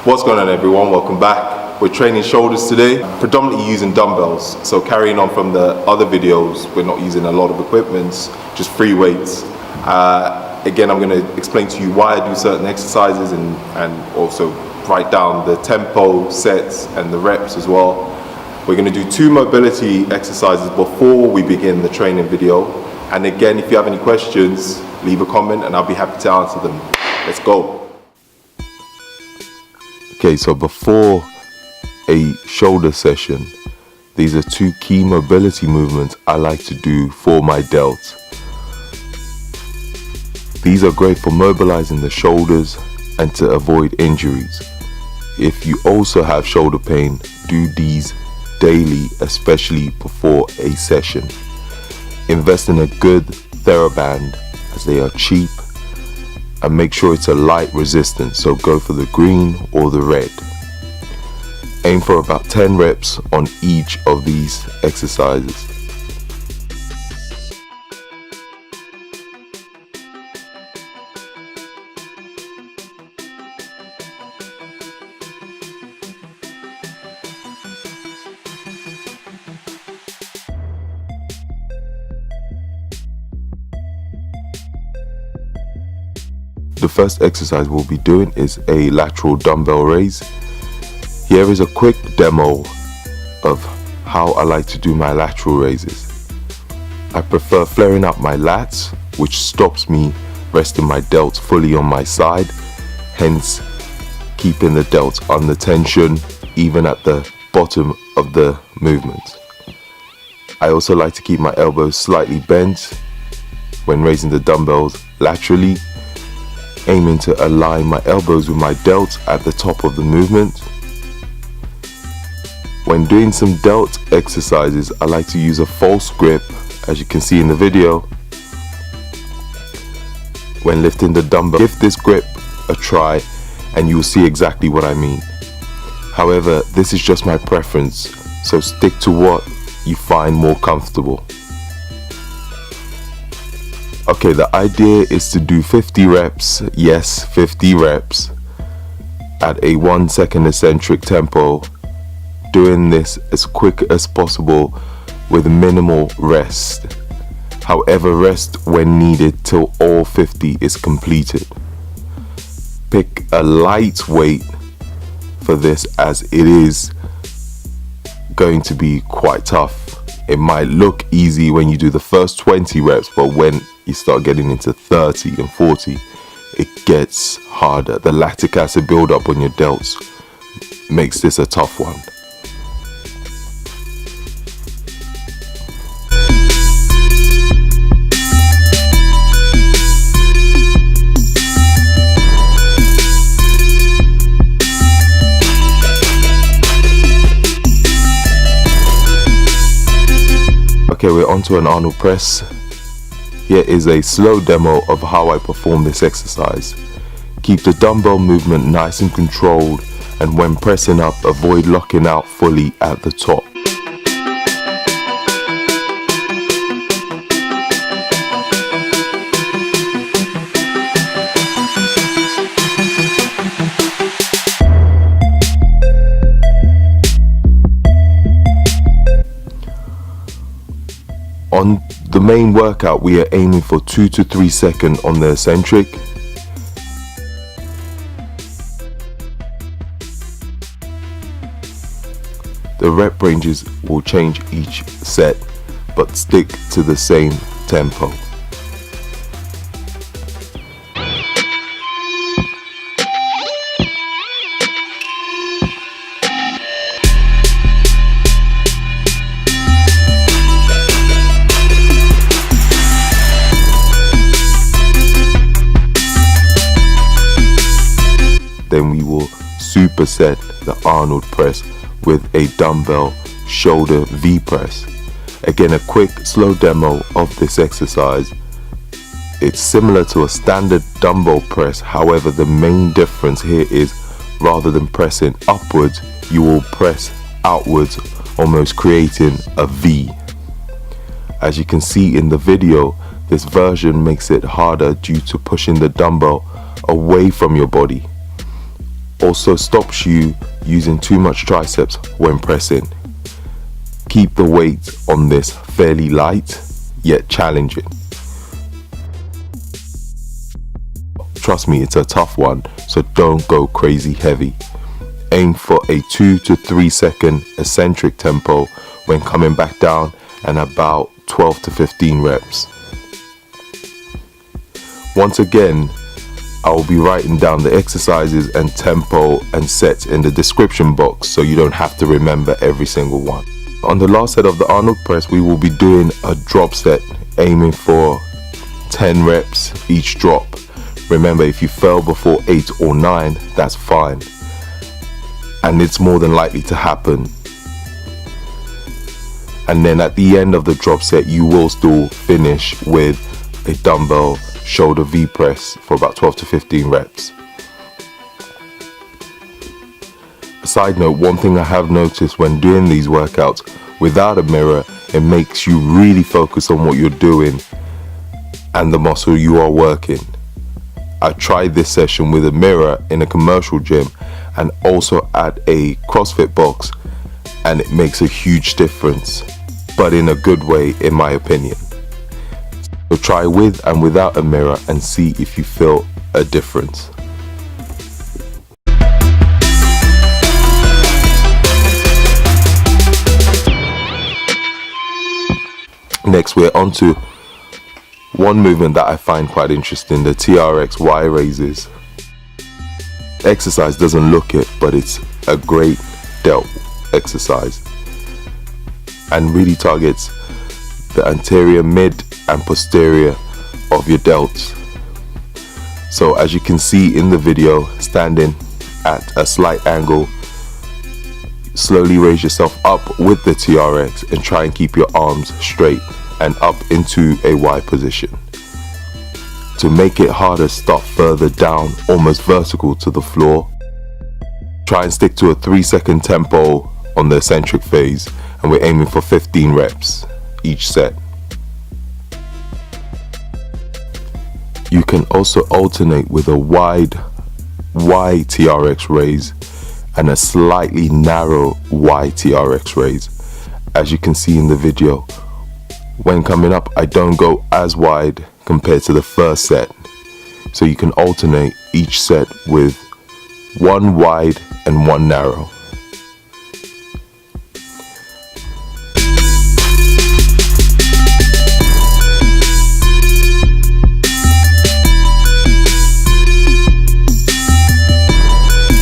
What's going on, everyone? Welcome back. We're training shoulders today, predominantly using dumbbells. So carrying on from the other videos, we're not using a lot of equipment, just free weights. Again, I'm going to explain to you why I do certain exercises and also write down the tempo, sets and the reps as well. We're going to do 2 mobility exercises before we begin the training video. And again, if you have any questions, leave a comment and I'll be happy to answer them. Let's go. Okay, so before a shoulder session, these are 2 key mobility movements I like to do for my delts. These are great for mobilizing the shoulders and to avoid injuries. If you also have shoulder pain, do these daily, especially before a session. Invest in a good TheraBand as they are cheap, and make sure it's a light resistance, so go for the green or the red. Aim for about 10 reps on each of these exercises. The first exercise we'll be doing is a lateral dumbbell raise. Here is a quick demo of how I like to do my lateral raises. I prefer flaring up my lats, which stops me resting my delts fully on my side, hence keeping the delts under tension even at the bottom of the movement. I also like to keep my elbows slightly bent when raising the dumbbells laterally, aiming to align my elbows with my delts at the top of the movement. When doing some delt exercises, I like to use a false grip, as you can see in the video. When lifting the dumbbell, give this grip a try and you'll see exactly what I mean. However, this is just my preference, so stick to what you find more comfortable. Okay, the idea is to do 50 reps, yes, 50 reps, at a 1 second eccentric tempo, doing this as quick as possible with minimal rest. However, rest when needed till all 50 is completed. Pick a light weight for this, as it is going to be quite tough. It might look easy when you do the first 20 reps, but when you start getting into 30 and 40, it gets harder. The lactic acid buildup on your delts makes this a tough one. Okay, we're onto an Arnold Press. Here is a slow demo of how I perform this exercise. Keep the dumbbell movement nice and controlled, and when pressing up, avoid locking out fully at the top. On the main workout, we are aiming for 2 to 3 seconds on the eccentric. The rep ranges will change each set, but stick to the same tempo. Then we will superset the Arnold press with a dumbbell shoulder V press. Again, a quick slow demo of this exercise. It's similar to a standard dumbbell press, however the main difference here is rather than pressing upwards, you will press outwards, almost creating a V. As you can see in the video, this version makes it harder due to pushing the dumbbell away from your body. also stops you using too much triceps when pressing. Keep the weight on this fairly light yet challenging. Trust me, it's a tough one, so don't go crazy heavy. Aim for a 2 to 3 second eccentric tempo when coming back down, and about 12 to 15 reps. Once again, I will be writing down the exercises and tempo and sets in the description box so you don't have to remember every single one. On the last set of the Arnold Press, we will be doing a drop set, aiming for 10 reps each drop. Remember, if you fail before 8 or 9, that's fine, and it's more than likely to happen. And then at the end of the drop set, you will still finish with a dumbbell shoulder V press for about 12 to 15 reps. A side note, one thing I have noticed when doing these workouts without a mirror, it makes you really focus on what you're doing and the muscle you are working. I tried this session with a mirror in a commercial gym and also at a CrossFit box, and it makes a huge difference, but in a good way in my opinion. So try with and without a mirror and see if you feel a difference. Next, we're on to one movement that I find quite interesting, the TRX Y raises. Exercise doesn't look it, but it's a great delt exercise and really targets the anterior, mid and posterior of your delts. So as you can see in the video, standing at a slight angle, slowly raise yourself up with the TRX and try and keep your arms straight and up into a Y position. To make it harder, start further down, almost vertical to the floor. Try and stick to a 3-second tempo on the eccentric phase, and we're aiming for 15 reps each set. You can also alternate with a wide Y TRX raise and a slightly narrow Y TRX raise. As you can see in the video, when coming up, I don't go as wide compared to the first set, so you can alternate each set with one wide and one narrow.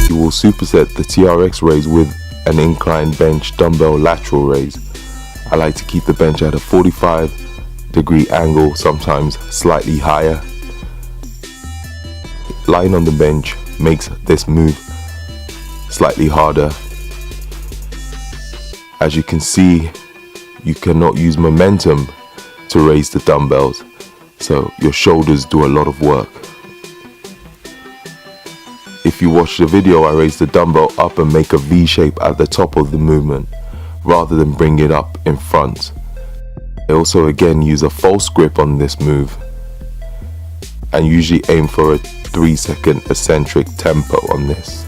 You will superset the TRX raise with an incline bench dumbbell lateral raise. I like to keep the bench at a 45-degree angle, sometimes slightly higher. Lying on the bench makes this move slightly harder. As you can see, you cannot use momentum to raise the dumbbells, so your shoulders do a lot of work. If you watch the video, I raise the dumbbell up and make a V shape at the top of the movement, rather than bring it up in front. I also again use a false grip on this move and usually aim for a 3-second eccentric tempo on this.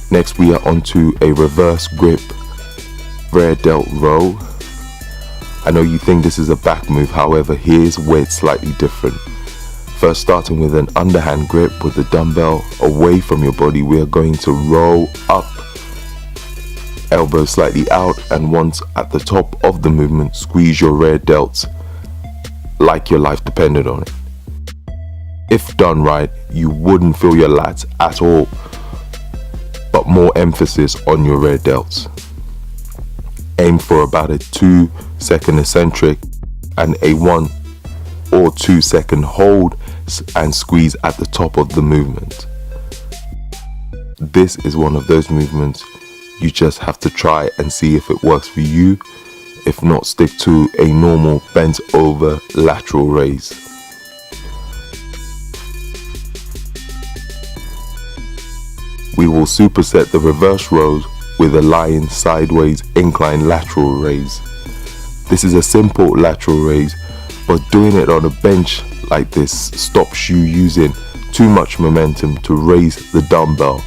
Next, we are onto a reverse grip rear delt row. I know you think this is a back move, however, here's where it's slightly different. First, starting with an underhand grip with the dumbbell away from your body, we are going to roll up, elbows slightly out, and once at the top of the movement, squeeze your rear delts like your life depended on it. If done right, you wouldn't feel your lats at all, but more emphasis on your rear delts. Aim for about a 2-second eccentric and a 1 or 2 second hold and squeeze at the top of the movement. This is one of those movements you just have to try and see if it works for you. If not, stick to a normal bent over lateral raise. We will superset the reverse rows with a lying sideways incline lateral raise. This is a simple lateral raise, but doing it on a bench like this stops you using too much momentum to raise the dumbbell,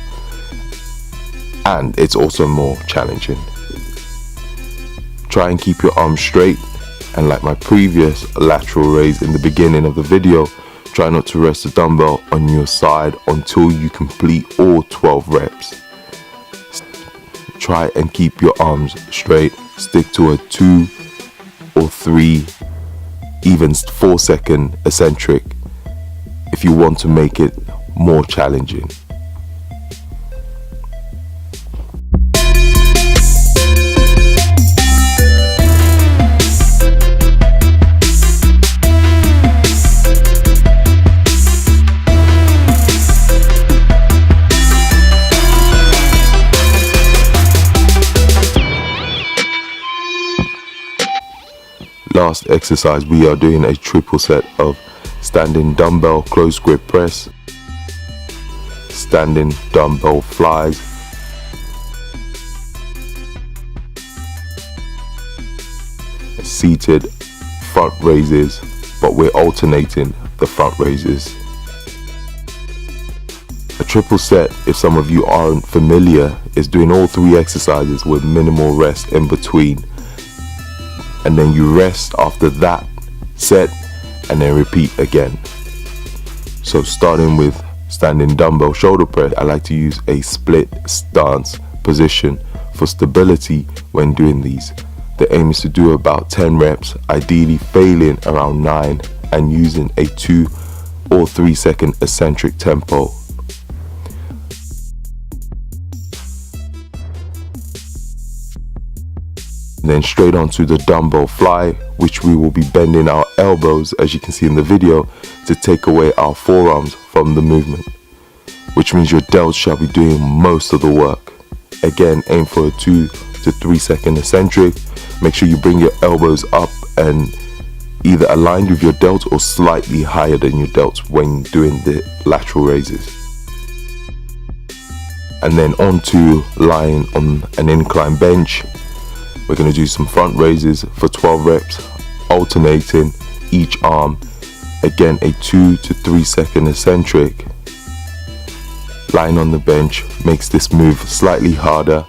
and it's also more challenging. Try and keep your arms straight, and like my previous lateral raise in the beginning of the video, try not to rest the dumbbell on your side until you complete all 12 reps. Try and keep your arms straight. Stick to a 2 or 3, even 4-second eccentric if you want to make it more challenging. Last exercise, we are doing a triple set of standing dumbbell close grip press, standing dumbbell flies, seated front raises, but we're alternating the front raises. A triple set, if some of you aren't familiar, is doing all 3 exercises with minimal rest in between. And then you rest after that set and then repeat again. So starting with standing dumbbell shoulder press, I like to use a split stance position for stability when doing these. The aim is to do about 10 reps, ideally failing around 9 and using a 2 or 3 second eccentric tempo. Then straight onto the dumbbell fly, which we will be bending our elbows, as you can see in the video, to take away our forearms from the movement, which means your delts shall be doing most of the work. Again, aim for a 2 to 3 second eccentric. Make sure you bring your elbows up and either aligned with your delts or slightly higher than your delts when doing the lateral raises. And then onto lying on an incline bench. We're going to do some front raises for 12 reps, alternating each arm. Again, a 2 to 3 second eccentric. Lying on the bench makes this move slightly harder,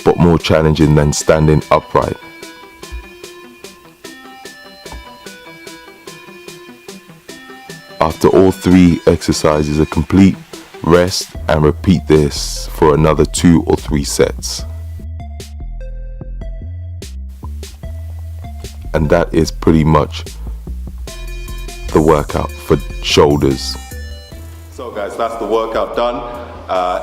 but more challenging than standing upright. After all 3 exercises are complete, rest and repeat this for another 2 or 3 sets. And that is pretty much the workout for shoulders. So guys, that's the workout done.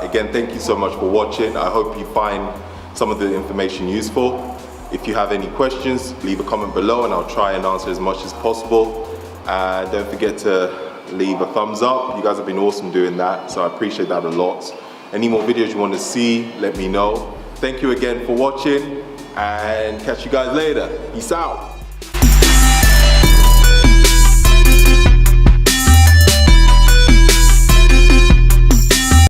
Again, thank you so much for watching. I hope you find some of the information useful. If you have any questions, leave a comment below and I'll try and answer as much as possible. Don't forget to leave a thumbs up. You guys have been awesome doing that, so I appreciate that a lot. Any more videos you want to see, let me know. Thank you again for watching and catch you guys later. Peace out.